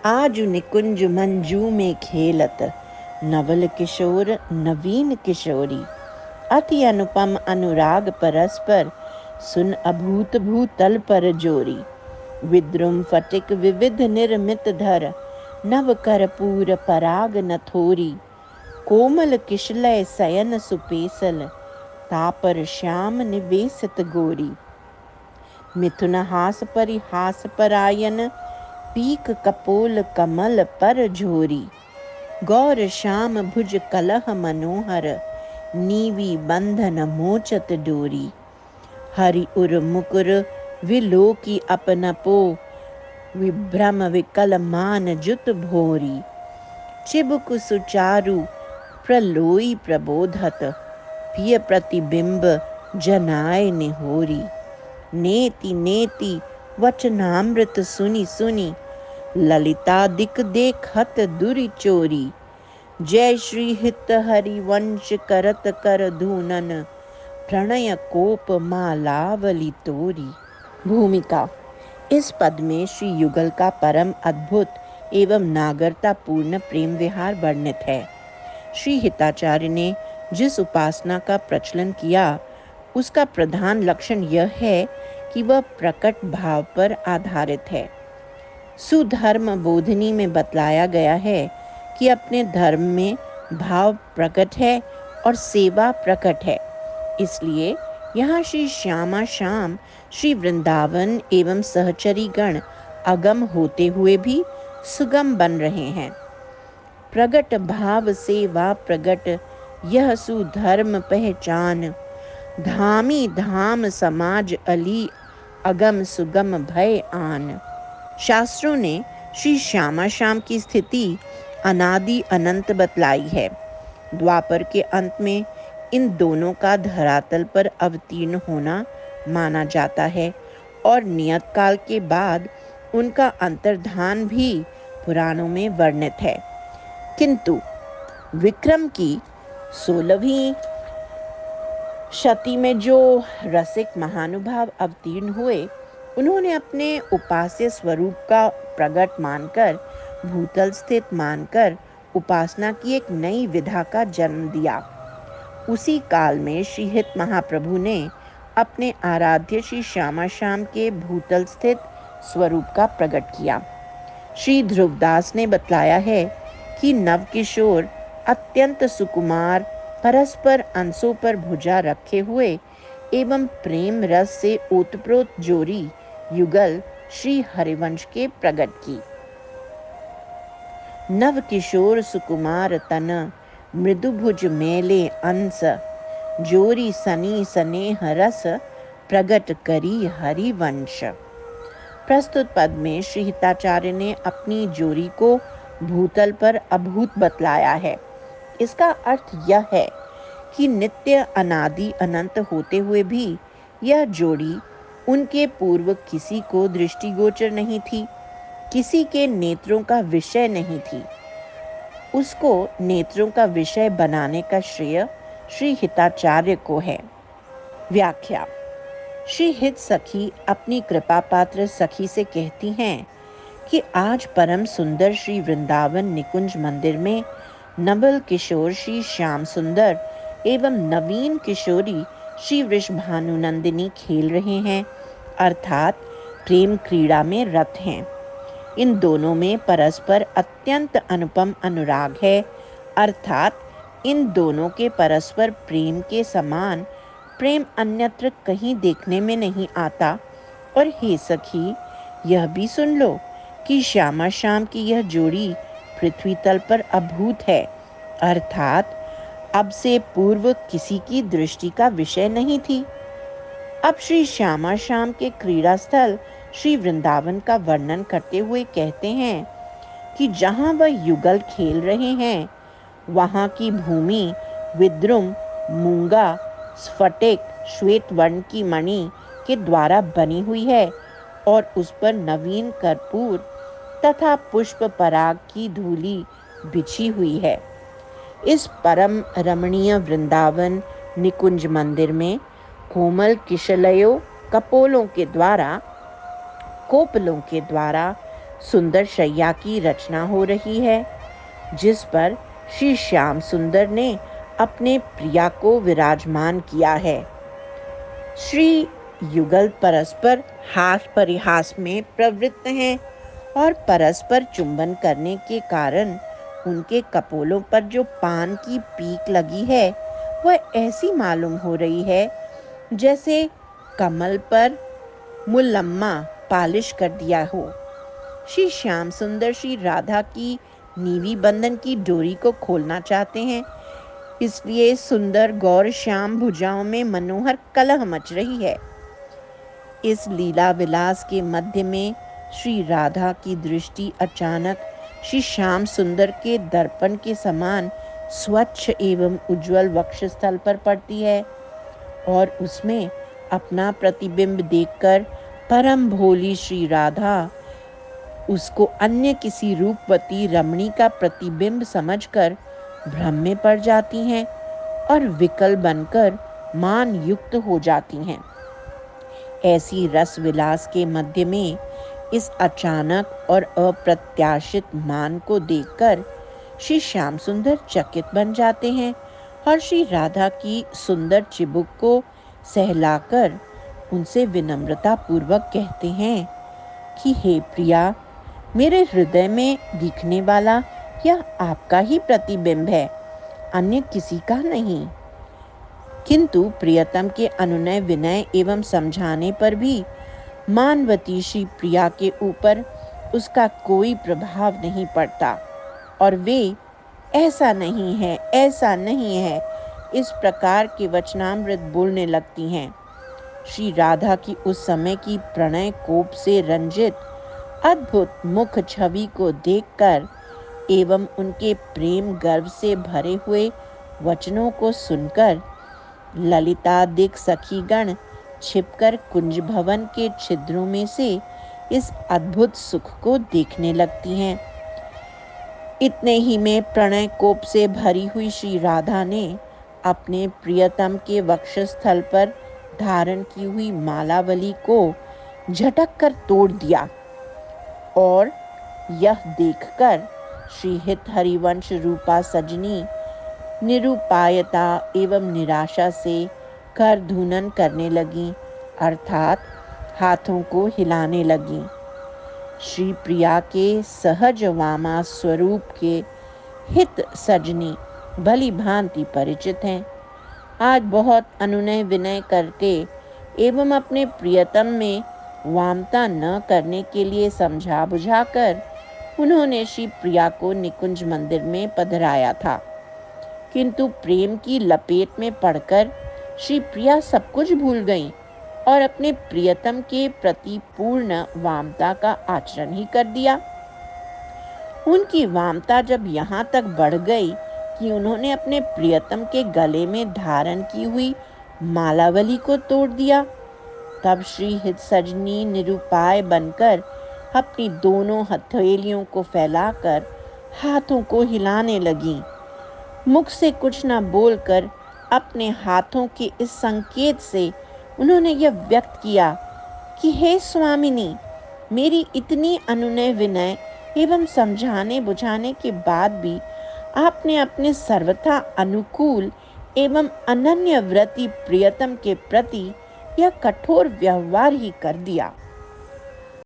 आज निकुंज मंजू में खेलत, नवल किशोर नवीन किशोरी। अति अनुपम अनुराग परस्पर, सुन अभूत भूतल पर जोरी। विद्रुम फटिक विविध निर्मित धर, नव करपूर पराग नथोरी। कोमल किशलय सयन सुपेसल, तापर श्याम निवेसित गोरी। मिथुन हास परिहास परायन, पीक कपोल कमल पर झोरी। गौर श्याम भुज कलह मनोहर, नीवी बंधन मोचत डोरी। हरि उर मुकुर विलोकी अपनपो, विभ्रम विकल मान जुत भोरी। चिबुक सुचारु प्रलोई प्रबोधत, पिय प्रतिबिंब जनाय निहोरी। नेति नेति वचनामृत सुनि सुनि, ललिता दिक देखत दुरि चोरी। जय श्री हित हरि वंश करत कर धूनन, प्रणय कोप मालावली तोरी। भूमिका। इस पद में श्री युगल का परम अद्भुत एवं नागरता पूर्ण प्रेम विहार वर्णित है। श्री हिताचार्य ने जिस उपासना का प्रचलन किया, उसका प्रधान लक्षण यह है कि वह प्रकट भाव पर आधारित है। सुधर्म बोधनी में बतलाया गया है कि अपने धर्म में भाव प्रकट है और सेवा प्रकट है। इसलिए यहाँ श्री श्यामा श्याम श्री वृंदावन एवं सहचरी गण अगम होते हुए भी सुगम बन रहे हैं। प्रगट भाव सेवा प्रगट, यह सुधर्म पहचान। धामी धाम समाज अली, अगम सुगम भय आन। शास्त्रों ने श्री श्यामा श्याम की स्थिति अनादि अनंत बतलाई है। द्वापर के अंत में इन दोनों का धरातल पर अवतीर्ण होना माना जाता है और नियत काल के बाद उनका अंतर्धान भी पुराणों में वर्णित है। किंतु विक्रम की 16वीं शती में जो रसिक महानुभाव अवतीर्ण हुए, उन्होंने अपने उपास्य स्वरूप का प्रगट मानकर, भूतल स्थित मानकर उपासना की एक नई विधा का जन्म दिया। उसी काल में श्री हित महाप्रभु ने अपने आराध्य श्री श्यामा श्याम के भूतल स्थित स्वरूप का प्रकट किया। श्री ध्रुवदास ने बतलाया है कि नवकिशोर अत्यंत सुकुमार, परस्पर अंशों पर भुजा रखे हुए एवं प्रेम रस से ओतप्रोत जोरी युगल श्री हरिवंश के प्रगट की। नव किशोर सुकुमार तन, मृदु भुज मेले अंश। जोरी सनी स्नेह रस, प्रगट करी हरिवंश। प्रस्तुत पद में श्री हिताचार्य ने अपनी जोरी को भूतल पर अभूत बतलाया है। इसका अर्थ यह है कि नित्य अनादि अनंत होते हुए भी यह जोड़ी उनके पूर्व किसी को दृष्टिगोचर नहीं थी, किसी के नेत्रों का विषय नहीं थी। उसको नेत्रों का विषय बनाने का श्रेय श्री हिताचार्य को है। व्याख्या। श्री हित सखी अपनी कृपा पात्र सखी से कहती हैं कि आज परम सुंदर श्री वृंदावन निकुंज मंदिर में नवल किशोर श्री श्याम सुंदर एवं नवीन किशोरी श्री वृषभानुनंदिनी खेल रहे हैं, अर्थात प्रेम क्रीड़ा में रत हैं। इन दोनों में परस्पर अत्यंत अनुपम अनुराग है, अर्थात इन दोनों के परस्पर प्रेम के समान प्रेम अन्यत्र कहीं देखने में नहीं आता। और हे सखी, यह भी सुन लो कि श्यामा श्याम की यह जोड़ी पृथ्वी तल पर अभूत है, अर्थात अब से पूर्व किसी की दृष्टि का विषय नहीं थी। अब श्री श्यामा श्याम के क्रीड़ा स्थल श्री वृंदावन का वर्णन करते हुए कहते हैं कि जहाँ वह युगल खेल रहे हैं, वहाँ की भूमि विद्रुम, मूंगा, स्फटिक, श्वेत वर्ण की मणि के द्वारा बनी हुई है और उस पर नवीन कर्पूर तथा पुष्प पराग की धूली बिछी हुई है। इस परम रमणीय वृंदावन निकुंज मंदिर में कोमल किशलयों कोपलों के द्वारा सुंदर शैया की रचना हो रही है, जिस पर श्री श्याम सुंदर ने अपने प्रिया को विराजमान किया है। श्री युगल परस्पर हास परिहास में प्रवृत्त हैं और परस्पर चुंबन करने के कारण उनके कपोलों पर जो पान की पीक लगी है वह ऐसी मालूम हो रही है जैसे कमल पर मुलम्मा पालिश कर दिया हो। श्री श्याम सुंदर श्री राधा की नीवी बंधन की डोरी को खोलना चाहते हैं, इसलिए सुंदर गौर श्याम भुजाओं में मनोहर कलह मच रही है। इस लीला विलास के मध्य में श्री राधा की दृष्टि अचानक श्री श्याम सुंदर के दर्पण के समान स्वच्छ एवं उज्जवल वक्षस्थल पर पड़ती है और उसमें अपना प्रतिबिंब देखकर परम भोली श्री राधा उसको अन्य किसी रूपवती रमणी का प्रतिबिंब समझकर भ्रम में पड़ जाती हैं और विकल बनकर मान युक्त हो जाती हैं। ऐसी रस विलास के मध्य में इस अचानक और अप्रत्याशित मान को देखकर श्री श्याम सुंदर चकित बन जाते हैं और श्री राधा की सुंदर चिबुक को सहलाकर उनसे विनम्रता पूर्वक कहते हैं कि हे प्रिया, मेरे हृदय में दिखने वाला यह आपका ही प्रतिबिंब है, अन्य किसी का नहीं। किंतु प्रियतम के अनुनय विनय एवं समझाने पर भी मानवती श्री प्रिया के ऊपर उसका कोई प्रभाव नहीं पड़ता और वे ऐसा नहीं है, ऐसा नहीं है, इस प्रकार के वचनामृत बोलने लगती हैं। श्री राधा की उस समय की प्रणय कोप से रंजित अद्भुत मुख छवि को देखकर एवं उनके प्रेम गर्व से भरे हुए वचनों को सुनकर ललितादिक सखीगण छिपकर कुंज भवन के छिद्रों में से इस अद्भुत सुख को देखने लगती हैं। इतने ही में प्रणय कोप से भरी हुई श्री राधा ने अपने प्रियतम के वक्षस्थल पर धारण की हुई मालावली को झटक कर तोड़ दिया और यह देखकर श्री हित हरिवंश रूपा सजनी निरुपायता एवं निराशा से कर धूनन करने लगी, अर्थात हाथों को हिलाने लगी। श्री प्रिया के सहज वामा स्वरूप के हित सजनी भली भांति परिचित हैं। आज बहुत अनुनय विनय करके एवं अपने प्रियतम में वामता न करने के लिए समझा बुझाकर उन्होंने श्री प्रिया को निकुंज मंदिर में पधराया था, किंतु प्रेम की लपेट में पड़कर श्री प्रिया सब कुछ भूल गईं और अपने प्रियतम के प्रति पूर्ण वामता का आचरण ही कर दिया। उनकी वामता जब यहाँ तक बढ़ गई कि उन्होंने अपने प्रियतम के गले में धारण की हुई मालावली को तोड़ दिया, तब श्री हित सजनी निरुपाय बनकर अपनी दोनों हथेलियों को फैलाकर हाथों को हिलाने लगी। मुख से कुछ न बोलकर अपने हाथों के इस संकेत से उन्होंने यह व्यक्त किया कि हे स्वामिनी, मेरी इतनी अनुनय विनय एवं समझाने बुझाने के बाद भी आपने अपने सर्वथा अनुकूल एवं अनन्य व्रती प्रियतम के प्रति यह कठोर व्यवहार ही कर दिया।